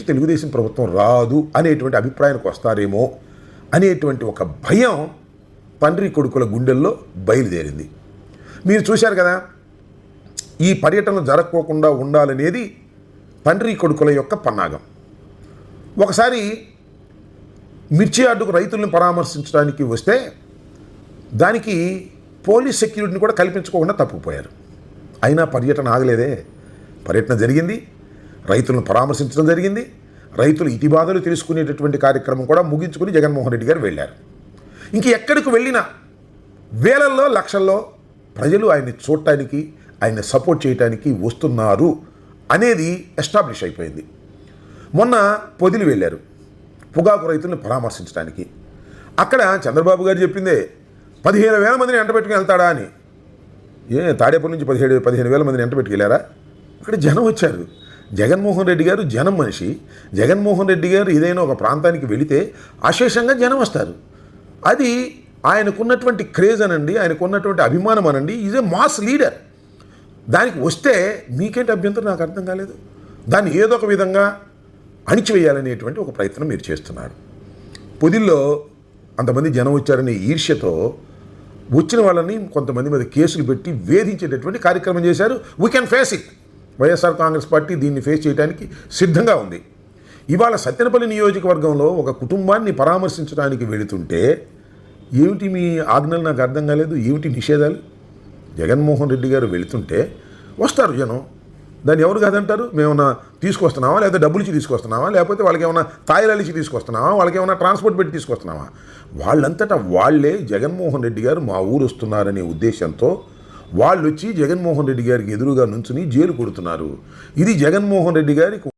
తెలుగుదేశం ప్రభుత్వం రాదు అనేటువంటి అభిప్రాయానికి వస్తారేమో అనేటువంటి ఒక భయం తండ్రి కొడుకుల గుండెల్లో బయలుదేరింది. మీరు చూశారు కదా, ఈ పర్యటన జరగకోకుండా ఉండాలనేది తండ్రి కొడుకుల యొక్క పన్నాగం. ఒకసారి మిర్చి యార్డుకు రైతులను పరామర్శించడానికి వస్తే దానికి పోలీస్ సెక్యూరిటీని కూడా కల్పించుకోకుండా తప్పుకుపోయారు. అయినా పర్యటన ఆగలేదే. పర్యటన జరిగింది, రైతులను పరామర్శించడం జరిగింది, రైతులు ఇతిబాధలు తెలుసుకునేటటువంటి కార్యక్రమం కూడా ముగించుకుని జగన్మోహన్ రెడ్డి గారు వెళ్ళారు. ఇంక ఎక్కడికి వెళ్ళినా వేలల్లో లక్షల్లో ప్రజలు ఆయన్ని చూడటానికి, ఆయన్ని సపోర్ట్ చేయడానికి వస్తున్నారు అనేది ఎస్టాబ్లిష్ అయిపోయింది. మొన్న పొదిలి వెళ్ళారు పొగాకు రైతులను పరామర్శించడానికి. అక్కడ చంద్రబాబు గారు చెప్పిందే 15,000 మందిని ఎంటబెట్టుకుని వెళ్తాడా అని. తాడేపల్లి నుంచి 15,000 మందిని ఎంటబెట్టుకెళ్ళారా? అక్కడ జనం వచ్చారు. జగన్మోహన్ రెడ్డి గారు జనం మనిషి. జగన్మోహన్ రెడ్డి గారు ఏదైనా ఒక ప్రాంతానికి వెళితే అశేషంగా జనం వస్తారు. అది ఆయనకున్నటువంటి క్రేజ్ అనండి, ఆయనకున్నటువంటి అభిమానం అనండి. Is a mass leader. దానికి వస్తే మీకేంటి అభ్యంతరం నాకు అర్థం కాలేదు. దాన్ని ఏదో ఒక విధంగా అణిచివేయాలనేటువంటి ఒక ప్రయత్నం మీరు చేస్తున్నారు. పొదిల్లో అంతమంది జనం వచ్చారనే ఈర్ష్యతో వచ్చిన వాళ్ళని కొంతమంది మీద కేసులు పెట్టి వేధించేటటువంటి కార్యక్రమం చేశారు. We can face it. YSR Congress party దీన్ని ఫేస్ చేయడానికి సిద్ధంగా ఉంది. ఇవాళ సత్తెనపల్లి నియోజకవర్గంలో ఒక కుటుంబాన్ని పరామర్శించడానికి వెళుతుంటే ఏమిటి మీ ఆజ్ఞలు నాకు అర్థం కాలేదు. ఏమిటి నిషేధాలు? జగన్మోహన్ రెడ్డి గారు వెళుతుంటే వస్తారు జనం. దాన్ని ఎవరు కాదంటారు? మేమన్నా తీసుకొస్తున్నావా, లేకపోతే డబ్బులు ఇచ్చి తీసుకొస్తున్నావా, లేకపోతే వాళ్ళకి ఏమైనా తాయిలాలు ఇచ్చి తీసుకొస్తున్నావా, వాళ్ళకి ఏమైనా ట్రాన్స్పోర్ట్ పెట్టి తీసుకొస్తున్నావా? వాళ్ళంతటా వాళ్ళే జగన్మోహన్ రెడ్డి గారు మా ఊరు వస్తున్నారనే ఉద్దేశంతో వాళ్ళు వచ్చి జగన్మోహన్ రెడ్డి గారికి ఎదురుగా నుంచుని జైలు కొడుతున్నారు. ఇది జగన్మోహన్ రెడ్డి గారికి